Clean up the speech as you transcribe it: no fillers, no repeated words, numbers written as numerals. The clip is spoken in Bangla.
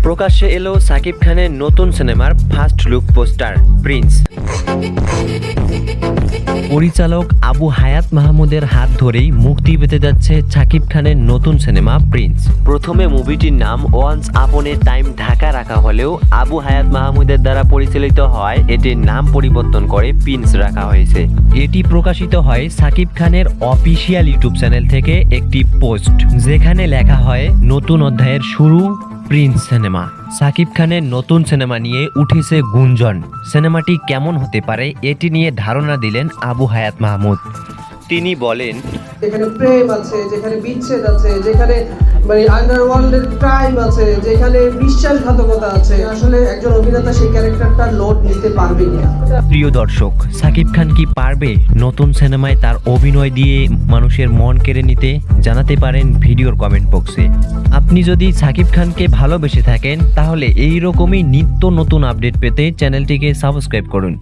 প্রকাশ্যে এলো সাকিব খানের নতুন সিনেমার ফার্স্ট লুক পোস্টার প্রিন্স। পরিচালক আবু হায়াত মাহমুদের হাত ধরেই মুক্তি পেতে যাচ্ছে সাকিব খানের নতুন সিনেমা প্রিন্স। প্রথমে মুভিটির নাম ওয়ান্স আপন এ টাইম ঢাকা রাখা হলেও আবু হায়াত মাহমুদের দ্বারা পরিচালিত হয় এটির নাম পরিবর্তন করে প্রিন্স রাখা হয়েছে। এটি প্রকাশিত হয় সাকিব খানের অফিসিয়াল ইউটিউব চ্যানেল থেকে একটি পোস্ট, যেখানে লেখা হয় নতুন অধ্যায়ের শুরু প্রিন্স সিনেমা। সাকিব খানের নতুন সিনেমা নিয়ে উঠেছে গুঞ্জন। সিনেমাটি কেমন হতে পারে এটি নিয়ে ধারণা দিলেন আবু হায়াত মাহমুদ। তিনি বলেন, যেখানে প্রেম আছে, যেখানে বিচ্ছেদ আছে, যেখানে আন্ডারওয়ার্ল্ডের ক্রাইম আছে, যেখানে বিশ্বাসঘাতকতা আছে, আসলে একজন অভিনেতা সেই ক্যারেক্টারটার লোড নিতে পারবে না। প্রিয় দর্শক, সাকিব খান কি পারবে নতুন সিনেমায় তার অভিনয় দিয়ে মানুষের মন কেড়ে নিতে? জানাতে পারেন ভিডিওর কমেন্ট বক্সে। আপনি যদি সাকিব খানকে ভালোবেসে থাকেন তাহলে এই রকমই নিত্য নতুন আপডেট পেতে চ্যানেলটিকে সাবস্ক্রাইব করুন।